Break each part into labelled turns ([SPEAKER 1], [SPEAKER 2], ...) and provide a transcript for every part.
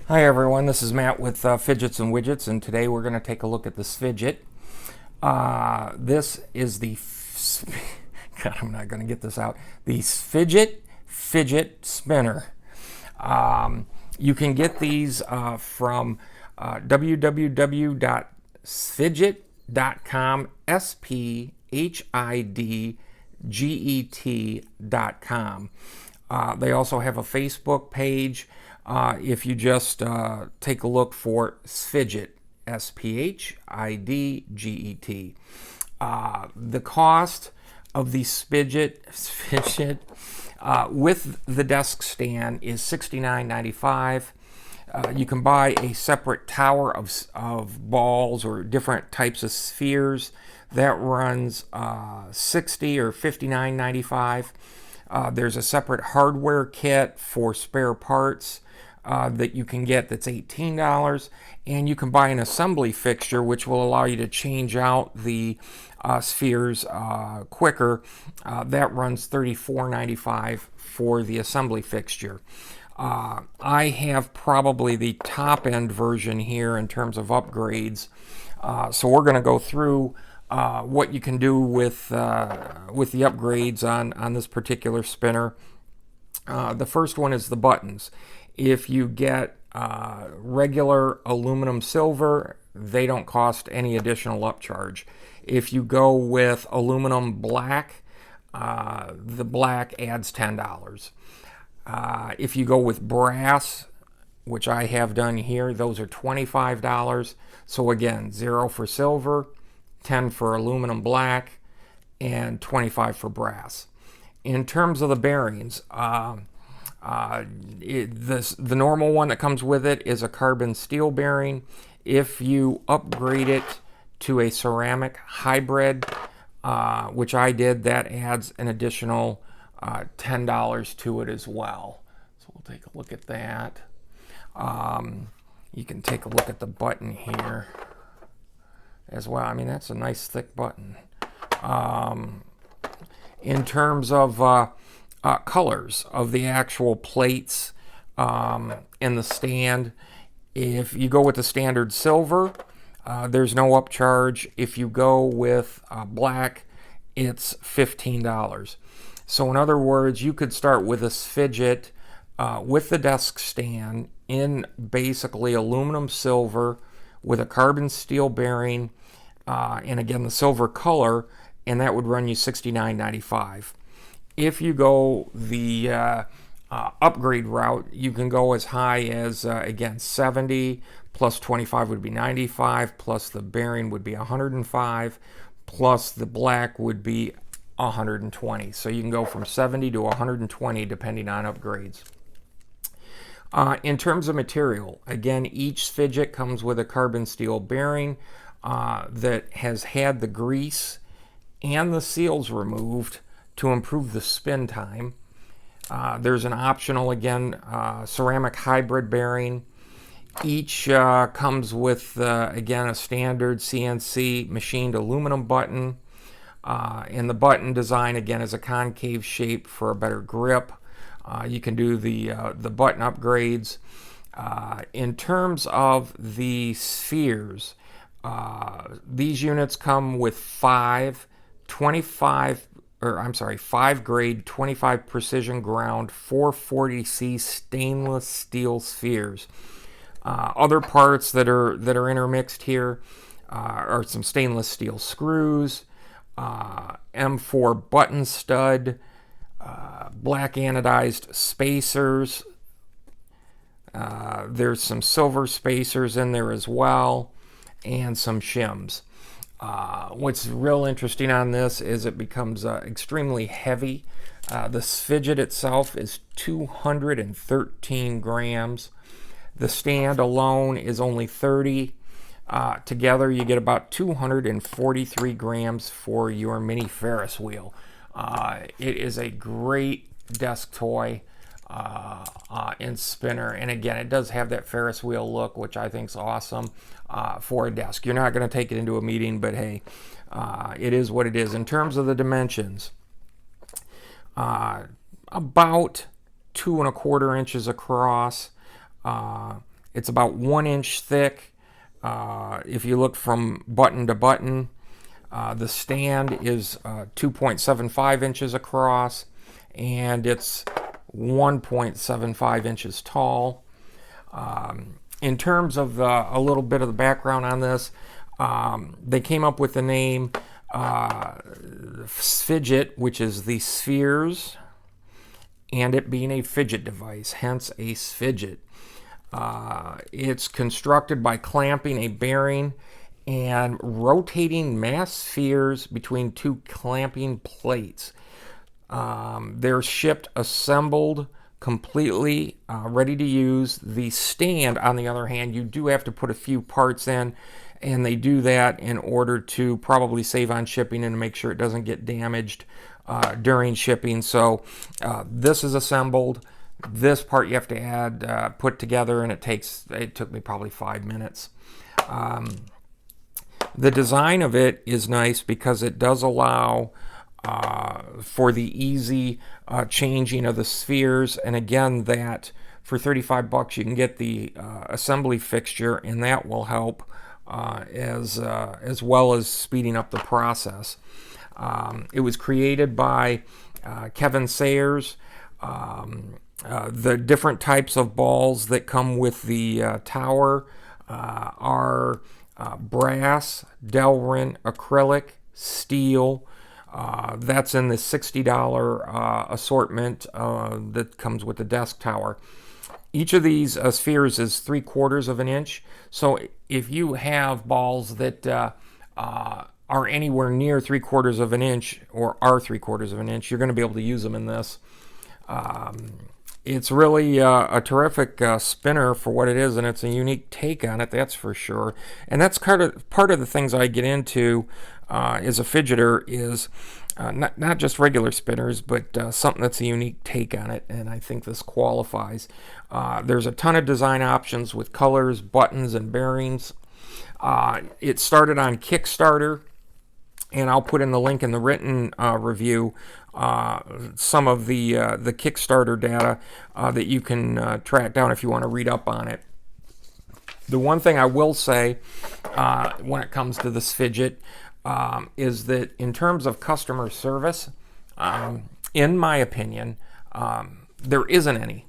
[SPEAKER 1] Hi everyone, this is Matt with Fidgets and Widgets, and today we're going to take a look at the Sphidget. This is the, God, I'm not going to get this out, the Sphidget Fidget Spinner. You can get these from www.sphidget.com, SPHIDGET.com. They also have a Facebook page. If you just take a look for Sphidget, SPHIDGET. The cost of the Sphidget with the desk stand is $69.95. You can buy a separate tower of balls or different types of spheres. That runs $60 or $59.95. There's a separate hardware kit for spare parts that you can get that's $18, and you can buy an assembly fixture which will allow you to change out the spheres quicker. That runs $34.95 for the assembly fixture. I have probably the top end version here in terms of upgrades, so we're going to go through what you can do with the upgrades on this particular spinner. The first one is the buttons. If you get regular aluminum silver, they don't cost any additional upcharge. If you go with aluminum black, the black adds $10. If you go with brass, which I have done here, those are $25. So again, 0 for silver, 10 for aluminum black, and 25 for brass. In terms of the bearings, the normal one that comes with it is a carbon steel bearing. If you upgrade it to a ceramic hybrid, which I did, that adds an additional $10 to it as well. So we'll take a look at that. You can take a look at the button here as well. I mean, that's a nice thick button. In terms of colors of the actual plates in the stand, if you go with the standard silver, there's no upcharge. If you go with black, it's $15. So in other words, you could start with a Sphidget with the desk stand in basically aluminum silver with a carbon steel bearing, and again the silver color, and that would run you $69.95. If you go the upgrade route, you can go as high as again 70 plus 25 would be 95, plus the bearing would be 105, plus the black would be 120. So you can go from 70 to 120 depending on upgrades. In terms of material, again, each Sphidget comes with a carbon steel bearing that has had the grease and the seals removed to improve the spin time. There's an optional, again, ceramic hybrid bearing. Each comes with, again, a standard CNC machined aluminum button. And the button design, again, is a concave shape for a better grip. You can do the button upgrades. In terms of the spheres, these units come with 5 grade 25 precision ground 440C stainless steel spheres. Other parts that are intermixed here are some stainless steel screws, M4 button stud, black anodized spacers. There's some silver spacers in there as well, and some shims. What's real interesting on this is it becomes extremely heavy. The Sphidget itself is 213 grams. The stand alone is only 30. Together you get about 243 grams for your mini Ferris wheel. It is a great desk toy and spinner, and again, it does have that Ferris wheel look, which I think is awesome for a desk. You're not going to take it into a meeting, but hey, it is what it is. In terms of the dimensions, about 2¼ inches across, It's about 1 inch thick. If you look from button to button, the stand is 2.75 inches across, and it's 1.75 inches tall. In terms of a little bit of the background on this, they came up with the name Sphidget, which is the spheres, and it being a fidget device, hence a Sphidget. It's constructed by clamping a bearing and rotating mass spheres between two clamping plates. They're shipped assembled, completely ready to use. The stand, on the other hand, you do have to put a few parts in, and they do that in order to probably save on shipping and to make sure it doesn't get damaged during shipping. So this is assembled. This part you have to add, put together, and it took me probably 5 minutes. The design of it is nice because it does allow for the easy changing of the spheres, and again, that for $35 you can get the assembly fixture, and that will help as well as speeding up the process. It was created by Kevin Sayers. The different types of balls that come with the tower are brass, Delrin, acrylic, steel. That's in the $60 assortment that comes with the desk tower. Each of these spheres is 3/4 of an inch. So if you have balls that are anywhere near 3/4 of an inch or are 3/4 of an inch, you're going to be able to use them in this. It's really a terrific spinner for what it is, and it's a unique take on it, that's for sure. And that's part of the things I get into as a fidgeter is not just regular spinners, but something that's a unique take on it, and I think this qualifies. There's a ton of design options with colors, buttons, and bearings. It started on Kickstarter, and I'll put in the link in the written review some of the Kickstarter data that you can track down if you want to read up on it. The one thing I will say when it comes to this Fidget is that in terms of customer service, in my opinion, there isn't any.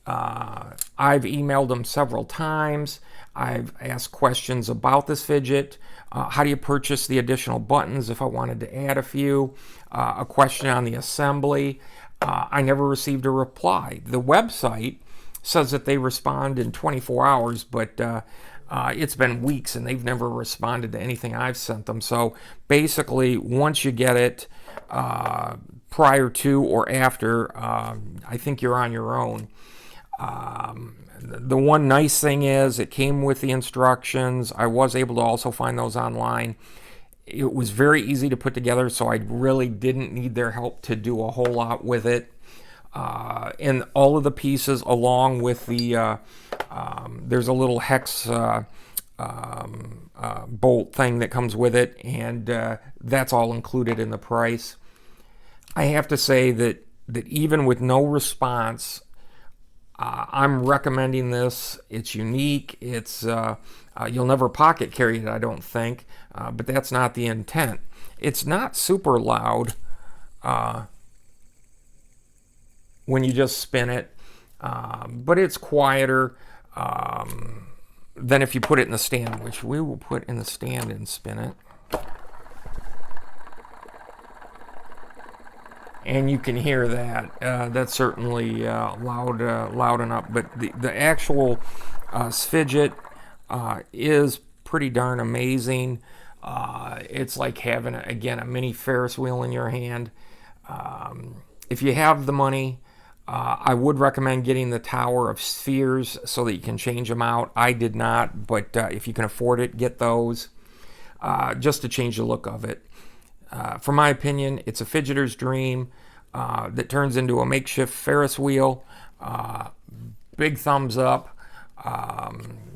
[SPEAKER 1] I've emailed them several times. I've asked questions about this Fidget. How do you purchase the additional buttons if I wanted to add a few? A question on the assembly. I never received a reply. The website says that they respond in 24 hours, but it's been weeks and they've never responded to anything I've sent them. So basically, once you get it, prior to or after, I think you're on your own. The one nice thing is it came with the instructions. I was able to also find those online. It was very easy to put together, so I really didn't need their help to do a whole lot with it. And all of the pieces, along with the, there's a little hex bolt thing that comes with it, and that's all included in the price. I have to say that even with no response, I'm recommending this. It's unique. It's you'll never pocket carry it, I don't think, but that's not the intent. It's not super loud when you just spin it, but it's quieter than if you put it in the stand, which we will put in the stand and spin it. And you can hear that. That's certainly loud enough. But the actual Sphidget is pretty darn amazing. It's like having, again, a mini Ferris wheel in your hand. If you have the money, I would recommend getting the tower of spheres so that you can change them out. I did not, but if you can afford it, get those just to change the look of it. For my opinion, it's a fidgeter's dream that turns into a makeshift Ferris wheel. Big thumbs up.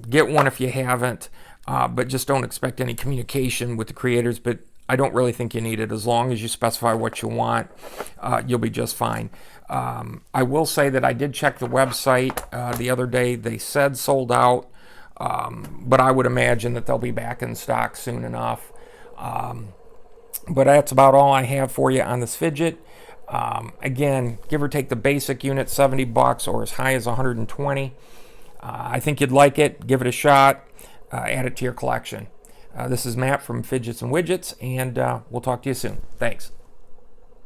[SPEAKER 1] Get one if you haven't, but just don't expect any communication with the creators. But I don't really think you need it. As long as you specify what you want, you'll be just fine. I will say that I did check the website the other day. They said sold out. but I would imagine that they'll be back in stock soon enough. But that's about all I have for you on this Fidget. Again, give or take the basic unit, $70 or as high as 120. I think you'd like it. Give it a shot. Add it to your collection. This is Matt from Fidgets and Widgets, and we'll talk to you soon. Thanks.